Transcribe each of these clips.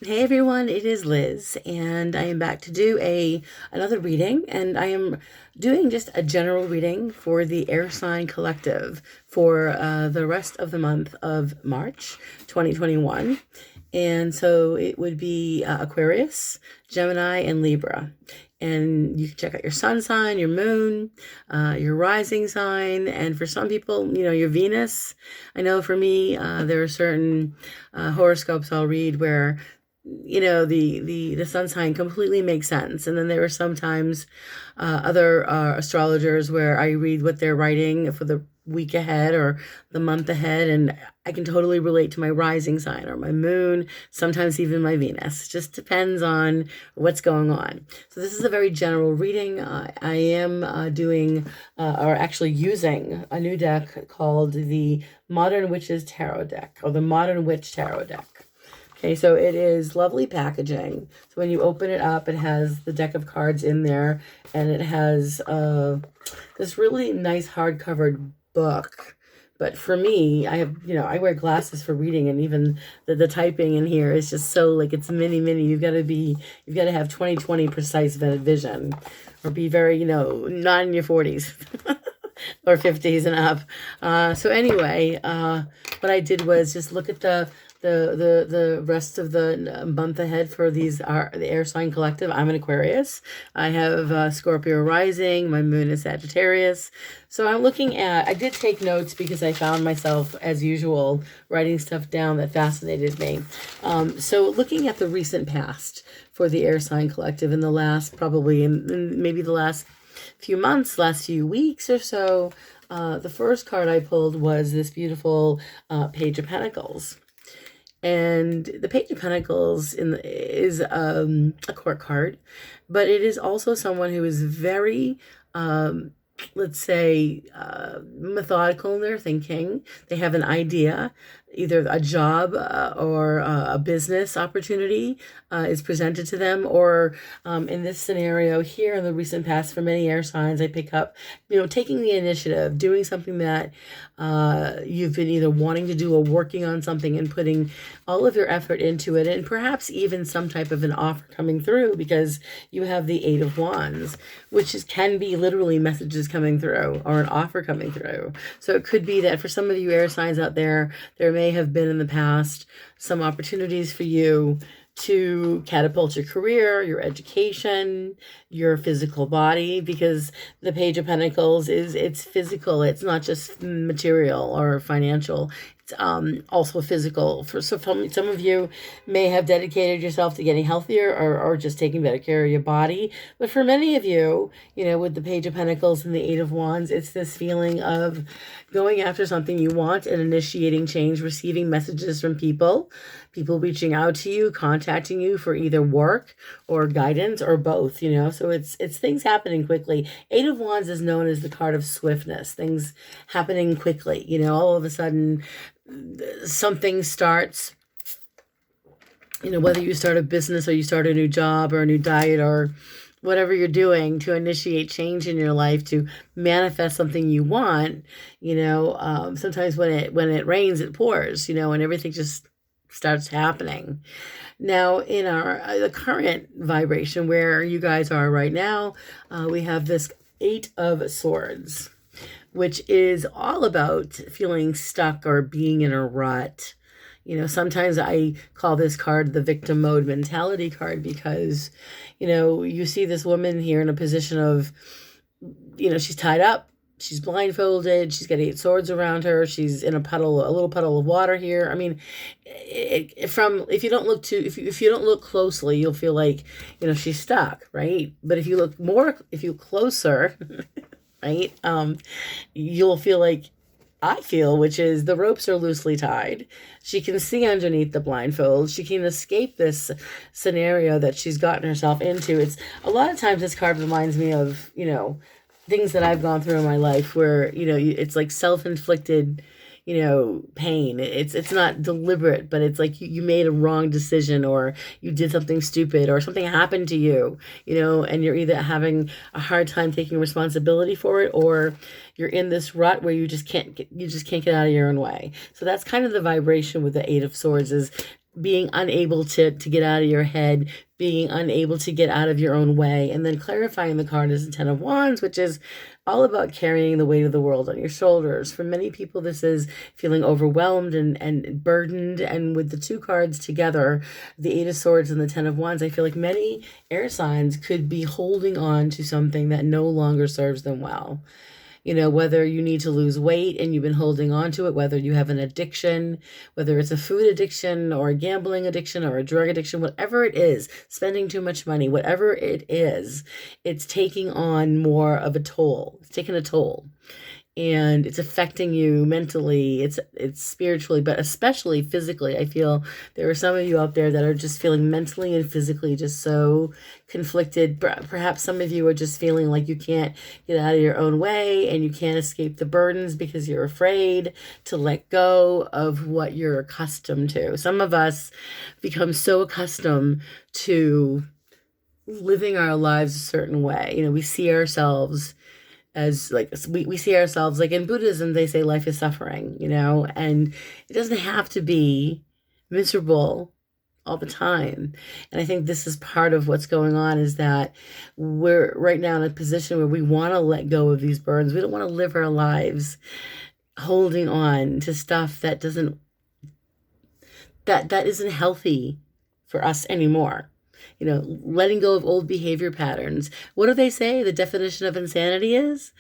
Hey everyone, it is Liz, and I am back to do another reading, and I am doing just a general reading for the Air Sign Collective for the rest of the month of March 2021. And so it would be Aquarius, Gemini, and Libra. And you can check out your sun sign, your moon, your rising sign, and for some people, your Venus. I know for me, there are certain horoscopes I'll read where the sun sign completely makes sense, and then there are sometimes other astrologers where I read what they're writing for the week ahead or the month ahead, and I can totally relate to my rising sign or my moon, sometimes even my Venus. Just depends on what's going on. So this is a very general reading. I am doing or actually using a new deck called the Modern Witches Tarot deck, or the Modern Witch Tarot deck. Okay, so it is lovely packaging. So when you open it up, it has the deck of cards in there, and it has this really nice hard-covered book. But for me, I wear glasses for reading, and even the typing in here is just so, like, it's mini. You've got to have 20/20 precise vision, or be very, not in your 40s. Or 50s and up. So anyway, what I did was just look at the rest of the month ahead for the air sign collective. I'm an Aquarius. I have Scorpio rising. My moon is Sagittarius. So I did take notes because I found myself, as usual, writing stuff down that fascinated me. So looking at the recent past for the air sign collective in the last, probably in maybe the last few months, last few weeks or so, the first card I pulled was this beautiful Page of Pentacles. And the Page of Pentacles is a court card, but it is also someone who is very, let's say, methodical in their thinking. They have an idea, either a job or a business opportunity is presented to them, or in this scenario here in the recent past, for many air signs, I pick up, taking the initiative, doing something that you've been either wanting to do or working on something and putting all of your effort into it, and perhaps even some type of an offer coming through, because you have the Eight of Wands, which can be literally messages coming through or an offer coming through. So it could be that for some of you air signs out there, there may have been in the past some opportunities for you to catapult your career, your education, your physical body, because the Page of Pentacles it's physical. It's not just material or financial. It's also physical. Some of you may have dedicated yourself to getting healthier, or just taking better care of your body. But for many of you, with the Page of Pentacles and the Eight of Wands, it's this feeling of going after something you want and initiating change, receiving messages from people reaching out to you, contacting you for either work or guidance or both, so it's things happening quickly. Eight of Wands is known as the card of swiftness, things happening quickly, all of a sudden something starts, whether you start a business or you start a new job or a new diet or whatever you're doing to initiate change in your life, to manifest something you want, sometimes when it rains, it pours, and everything just starts happening. Now, in the current vibration where you guys are right now, we have this Eight of Swords, which is all about feeling stuck or being in a rut. Sometimes I call this card the victim mode mentality card, because, you see this woman here in a position of, she's tied up, she's blindfolded, she's got eight swords around her, she's in a little puddle of water here. I mean, if you don't look closely, you'll feel like, she's stuck, right? But if you look closer, right, you'll feel like I feel, which is the ropes are loosely tied. She can see underneath the blindfold. She can escape this scenario that she's gotten herself into. It's a lot of times this card reminds me of, things that I've gone through in my life where, it's like self-inflicted, pain. It's not deliberate, but it's like you made a wrong decision, or you did something stupid, or something happened to you, and you're either having a hard time taking responsibility for it, or you're in this rut where you just can't get out of your own way. So that's kind of the vibration with the Eight of Swords, is being unable to get out of your head, being unable to get out of your own way. And then clarifying the card is the Ten of Wands, which is all about carrying the weight of the world on your shoulders. For many people, this is feeling overwhelmed and burdened. And with the two cards together, the Eight of Swords and the Ten of Wands, I feel like many air signs could be holding on to something that no longer serves them well. You know, whether you need to lose weight and you've been holding on to it, whether you have an addiction, whether it's a food addiction or a gambling addiction or a drug addiction, whatever it is, spending too much money, whatever it is, it's taking on more of a toll. It's taking a toll. And it's affecting you mentally, it's spiritually, but especially physically. I feel there are some of you out there that are just feeling mentally and physically just so conflicted. Perhaps some of you are just feeling like you can't get out of your own way and you can't escape the burdens because you're afraid to let go of what you're accustomed to. Some of us become so accustomed to living our lives a certain way. You know, we see ourselves as like we see ourselves like in Buddhism, they say life is suffering, you know, and it doesn't have to be miserable all the time. And I think this is part of what's going on, is that we're right now in a position where we want to let go of these burdens. We don't want to live our lives holding on to stuff that isn't healthy for us anymore. You know, letting go of old behavior patterns. What do they say? The definition of insanity is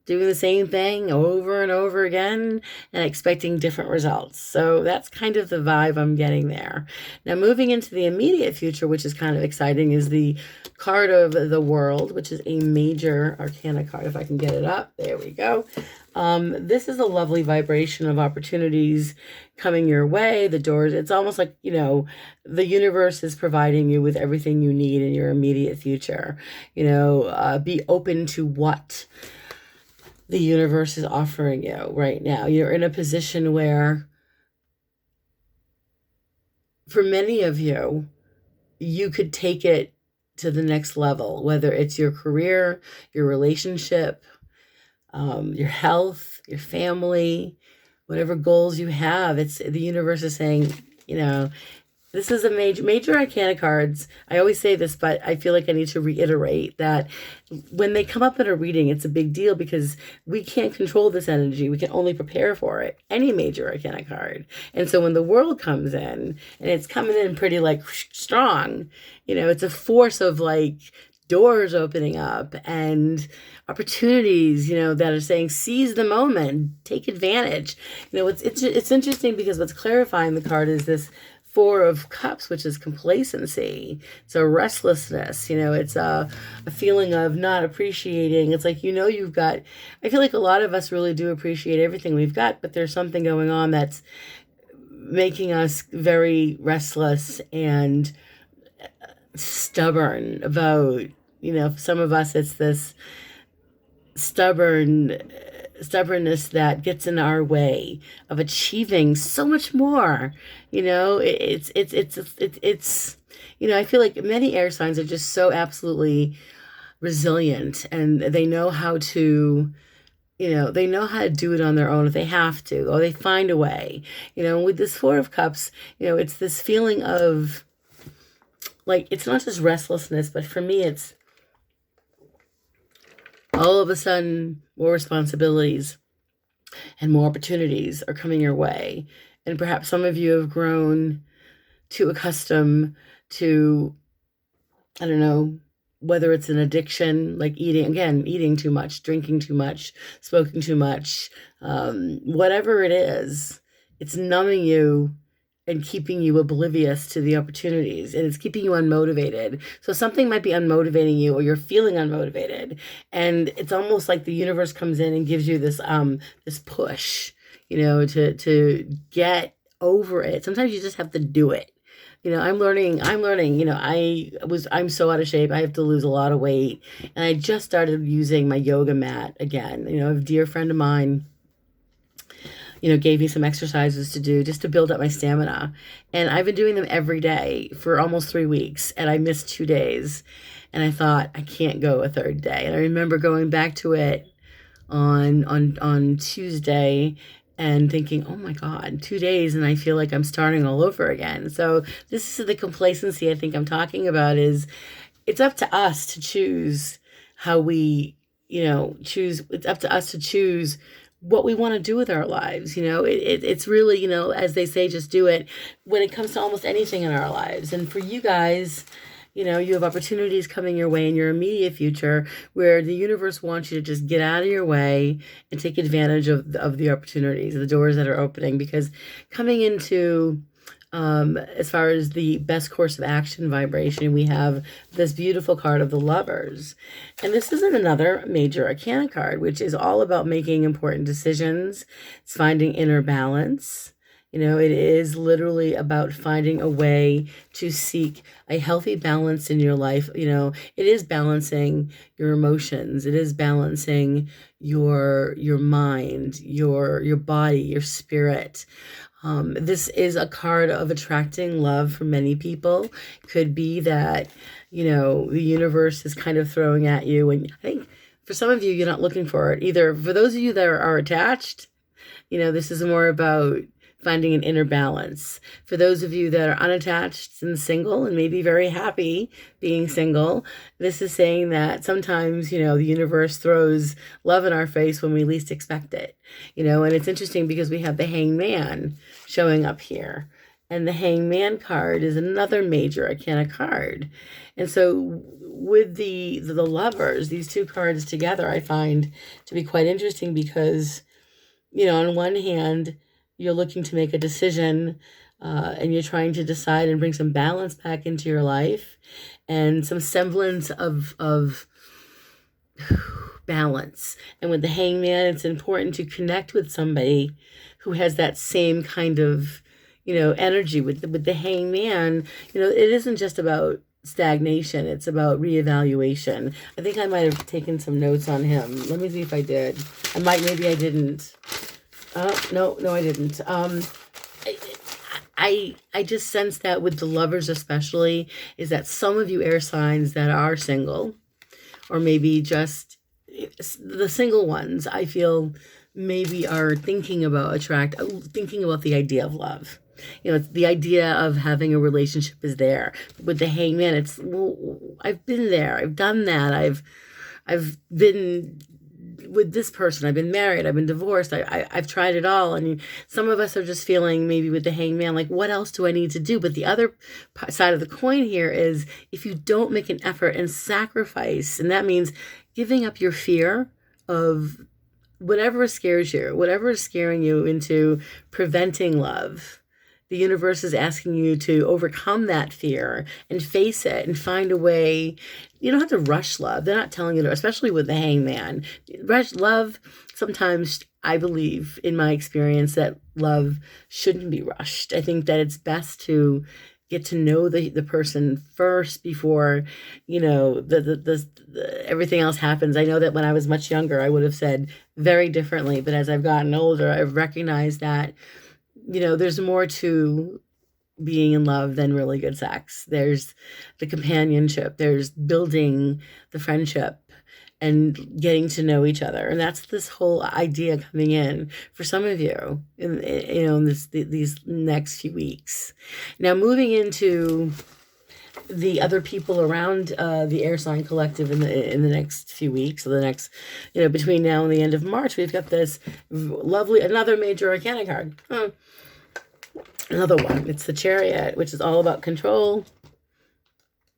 doing the same thing over and over again and expecting different results. So that's kind of the vibe I'm getting there. Now, moving into the immediate future, which is kind of exciting, is the card of the World, which is a major arcana card. If I can get it up. There we go. This is a lovely vibration of opportunities coming your way, the doors. It's almost like, you know, the universe is providing you with everything you need in your immediate future. You know, be open to what the universe is offering you right now. You're in a position where, for many of you, you could take it to the next level, whether it's your career, your relationship, your health, your family, whatever goals you have. It's the universe is saying, you know, this is a major arcana cards. I always say this, but I feel like I need to reiterate that when they come up in a reading, it's a big deal because we can't control this energy. We can only prepare for it. Any major arcana card. And so when the World comes in, and it's coming in pretty like strong, you know, it's a force of like doors opening up and opportunities, you know, that are saying seize the moment, take advantage. You know, it's interesting because what's clarifying the card is this Four of Cups, which is complacency. It's a restlessness, you know, it's a feeling of not appreciating. It's like, you know, you've got, I feel like a lot of us really do appreciate everything we've got, but there's something going on that's making us very restless and stubborn about, you know, for some of us, it's this stubbornness that gets in our way of achieving so much more. You know, it's you know, I feel like many air signs are just so absolutely resilient, and they know how to, you know, they know how to do it on their own if they have to, or they find a way. You know, with this Four of Cups, you know, it's this feeling of like, it's not just restlessness, but for me, it's all of a sudden more responsibilities and more opportunities are coming your way. And perhaps some of you have grown too accustomed to, I don't know, whether it's an addiction, like eating too much, drinking too much, smoking too much, whatever it is, it's numbing you and keeping you oblivious to the opportunities, and it's keeping you unmotivated. So something might be unmotivating you, or you're feeling unmotivated, and it's almost like the universe comes in and gives you this this push, you know, to get over it. Sometimes you just have to do it. You know, I'm learning, you know, I'm so out of shape. I have to lose a lot of weight, and I just started using my yoga mat again. You know, a dear friend of mine, you know, gave me some exercises to do just to build up my stamina. And I've been doing them every day for almost 3 weeks, and I missed 2 days. And I thought, I can't go a third day. And I remember going back to it on Tuesday, and thinking, oh my God, 2 days and I feel like I'm starting all over again. So this is the complacency I think I'm talking about. Is it's up to us to choose how we, choose. It's up to us to choose what we want to do with our lives. It's really, as they say, just do it when it comes to almost anything in our lives. And for you guys, you have opportunities coming your way in your immediate future where the universe wants you to just get out of your way and take advantage of the opportunities, the doors that are opening. Because coming into, as far as the best course of action vibration, we have this beautiful card of the Lovers. And this is another major arcana card, which is all about making important decisions. It's finding inner balance. It is literally about finding a way to seek a healthy balance in your life. It is balancing your emotions. It is balancing your mind, your body, your spirit. This is a card of attracting love for many people. Could be that, the universe is kind of throwing at you. And I think for some of you, you're not looking for it either. For those of you that are attached, this is more about finding an inner balance. For those of you that are unattached and single and maybe very happy being single, this is saying that sometimes, the universe throws love in our face when we least expect it. And it's interesting because we have the Hangman showing up here. And the Hangman card is another major arcana card. And so with the Lovers, these two cards together, I find to be quite interesting because, on one hand, you're looking to make a decision and you're trying to decide and bring some balance back into your life and some semblance of balance. And with the Hangman, it's important to connect with somebody who has that same kind of, energy. With the Hangman, it isn't just about stagnation. It's about reevaluation. I think I might have taken some notes on him. Let me see if I did. Maybe I didn't. No, I didn't. I just sense that with the Lovers especially, is that some of you air signs that are single, or maybe just the single ones, I feel maybe are thinking about the idea of love. The idea of having a relationship is there. With the Hangman, it's, I've been there. I've done that. I've been with this person. I've been married. I've been divorced. I've tried it all. And some of us are just feeling maybe with the Hangman, like, what else do I need to do? But the other side of the coin here is if you don't make an effort and sacrifice, and that means giving up your fear of whatever scares you, whatever is scaring you into preventing love. The universe is asking you to overcome that fear and face it and find a way. You don't have to rush love. They're not telling you to, especially with the Hangman. Rush love, sometimes I believe in my experience that love shouldn't be rushed. I think that it's best to get to know the person first before, everything else happens. I know that when I was much younger, I would have said very differently. But as I've gotten older, I've recognized that there's more to being in love than really good sex. There's the companionship. There's building the friendship and getting to know each other. And that's this whole idea coming in for some of you in these next few weeks. Now, moving into the other people around the air sign collective in the next few weeks, so the next, between now and the end of March, we've got this lovely, another major arcana card. Another one. It's the Chariot, which is all about control,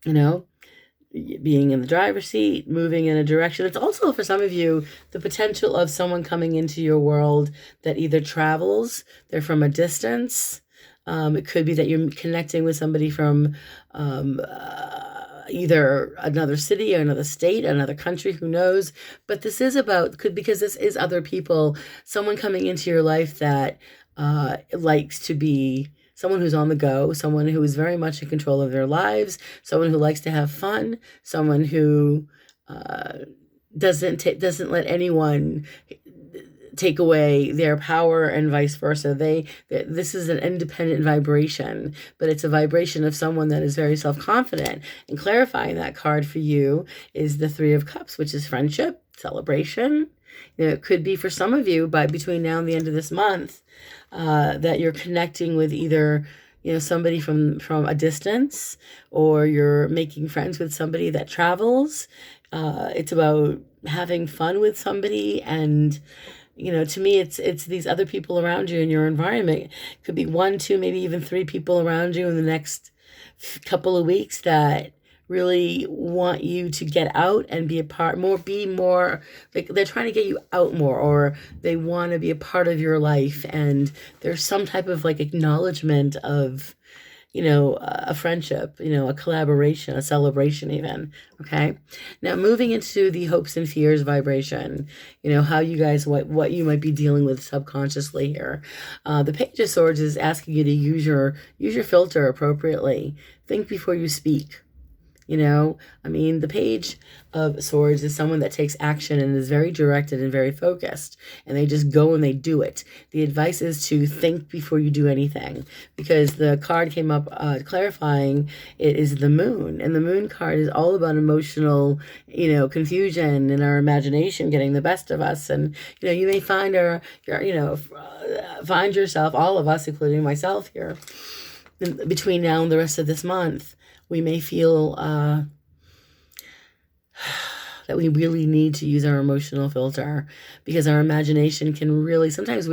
being in the driver's seat, moving in a direction. It's also, for some of you, the potential of someone coming into your world that either travels, they're from a distance. It could be that you're connecting with somebody from either another city or another state, another country, who knows. But this is because this is other people, someone coming into your life that likes to be someone who's on the go, someone who is very much in control of their lives, someone who likes to have fun, someone who doesn't let anyone take away their power, and vice versa. This is an independent vibration, but it's a vibration of someone that is very self-confident. And clarifying that card for you is the Three of Cups, which is friendship, celebration, It could be for some of you by between now and the end of this month that you're connecting with either somebody from a distance, or you're making friends with somebody that travels. It's about having fun with somebody, and to me, it's these other people around you in your environment. It could be 1, 2, maybe even 3 people around you in the next couple of weeks that really want you to get out and be more, like they're trying to get you out more, or they want to be a part of your life. And there's some type of like acknowledgement of, a friendship, a collaboration, a celebration even. Okay. Now moving into the hopes and fears vibration, how you guys, what you might be dealing with subconsciously here. The Page of Swords is asking you to use your filter appropriately. Think before you speak. The Page of Swords is someone that takes action and is very directed and very focused, and they just go and they do it. The advice is to think before you do anything, because the card came up clarifying it is the Moon, and the Moon card is all about emotional, confusion and our imagination getting the best of us. And, you may find find yourself, all of us, including myself here, between now and the rest of this month, we may feel that we really need to use our emotional filter, because our imagination can really, sometimes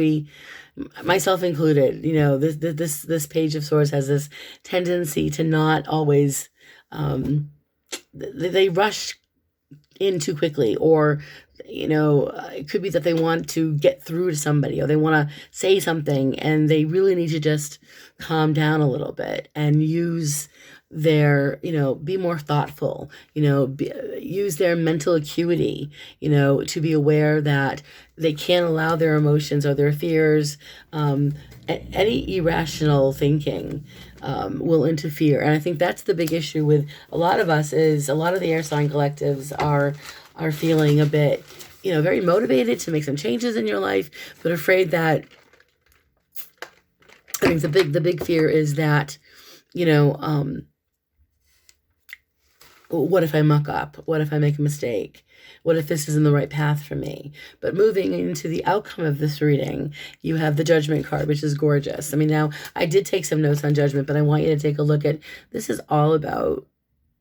myself included, this Page of Swords has this tendency to not always, they rush in too quickly, or it could be that they want to get through to somebody, or they want to say something, and they really need to just calm down a little bit and use their, be more thoughtful, use their mental acuity, to be aware that they can't allow their emotions or their fears, any irrational thinking will interfere. And I think that's the big issue with a lot of us, is a lot of the air sign collectives are feeling a bit, very motivated to make some changes in your life, but afraid that, I think the big fear is that, what if I muck up? What if I make a mistake? What if this isn't the right path for me? But moving into the outcome of this reading, you have the Judgment card, which is gorgeous. Now I did take some notes on Judgment, but I want you to take a look at, this is all about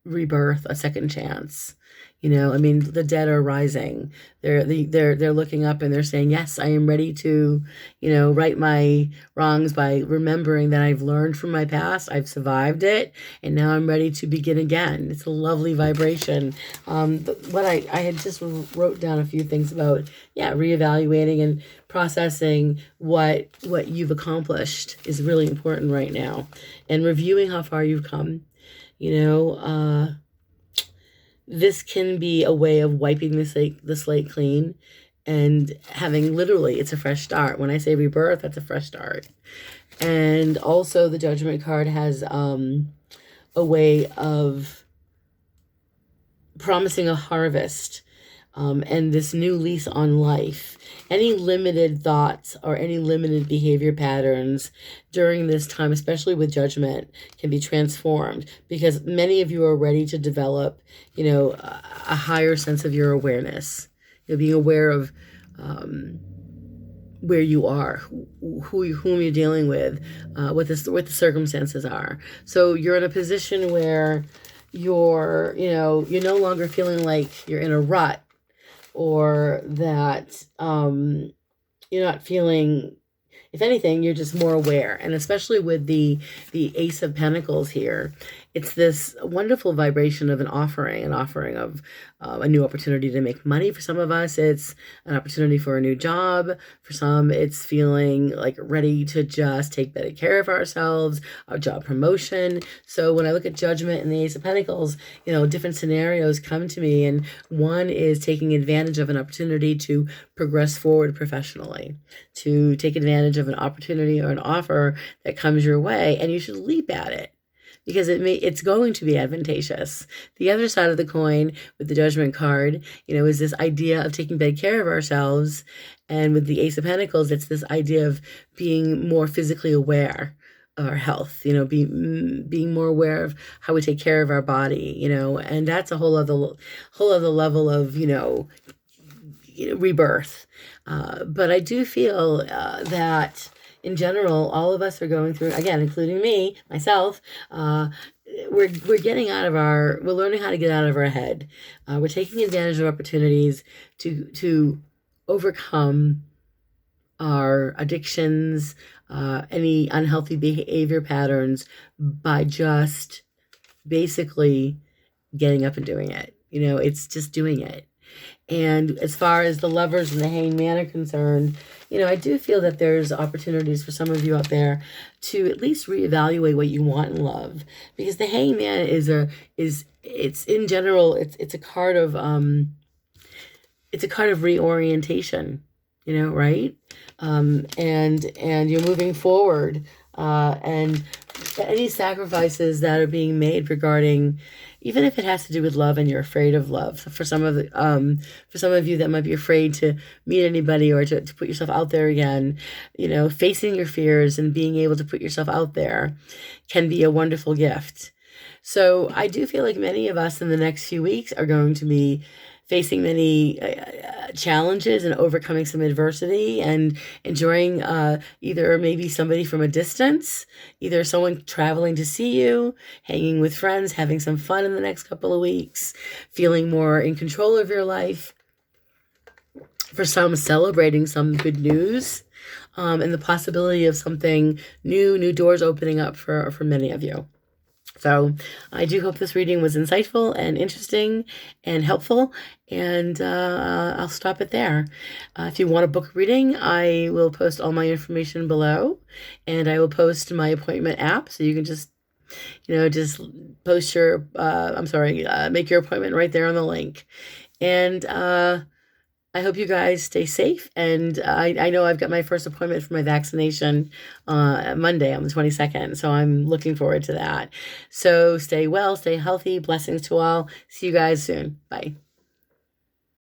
rebirth, a second chance. The dead are rising. They're looking up and they're saying, yes, I am ready to, right my wrongs by remembering that I've learned from my past, I've survived it, and now I'm ready to begin again. It's a lovely vibration. What I had just wrote down a few things about, reevaluating and processing what you've accomplished is really important right now, and reviewing how far you've come. This can be a way of wiping the slate clean and having, literally, it's a fresh start. When I say rebirth, that's a fresh start. And also the Judgment card has a way of promising a harvest, and this new lease on life. Any limited thoughts or any limited behavior patterns during this time, especially with Judgment, can be transformed, because many of you are ready to develop, a higher sense of your awareness. Being aware of where you are, whom you're dealing with, what the circumstances are. So you're in a position where you're no longer feeling like you're in a rut, or that you're not feeling, if anything, you're just more aware. And especially with the Ace of Pentacles here, it's this wonderful vibration of an offering of a new opportunity to make money. For some of us, it's an opportunity for a new job. For some, it's feeling like ready to just take better care of ourselves, a job promotion. So when I look at Judgment and the Ace of Pentacles, different scenarios come to me. And one is taking advantage of an opportunity to progress forward professionally, to take advantage of an opportunity or an offer that comes your way, and you should leap at it, because it's going to be advantageous. The other side of the coin with the Judgment card, is this idea of taking better care of ourselves. And with the Ace of Pentacles, it's this idea of being more physically aware of our health, being more aware of how we take care of our body, and that's a whole other level of, rebirth. But I do feel that in general, all of us are going through, again, including me, myself, we're learning how to get out of our head. We're taking advantage of opportunities to overcome our addictions, any unhealthy behavior patterns by just basically getting up and doing it. It's just doing it. And as far as the Lovers and the Hanged Man are concerned, I do feel that there's opportunities for some of you out there to at least reevaluate what you want in love, because the Hanged Man it's in general, it's a card of reorientation, right? And you're moving forward, and any sacrifices that are being made regarding, even if it has to do with love and you're afraid of love. For some of you that might be afraid to meet anybody or to put yourself out there again, facing your fears and being able to put yourself out there can be a wonderful gift. So I do feel like many of us in the next few weeks are going to be facing many challenges and overcoming some adversity and enjoying either maybe somebody from a distance, either someone traveling to see you, hanging with friends, having some fun in the next couple of weeks, feeling more in control of your life. For some, celebrating some good news, and the possibility of something new doors opening up for many of you. So I do hope this reading was insightful and interesting and helpful, and I'll stop it there. If you want a book reading, I will post all my information below, and I will post my appointment app, so you can just post your, make your appointment right there on the link. And I hope you guys stay safe, and I know I've got my first appointment for my vaccination Monday on the 22nd, so I'm looking forward to that. So stay well, stay healthy, blessings to all. See you guys soon. Bye.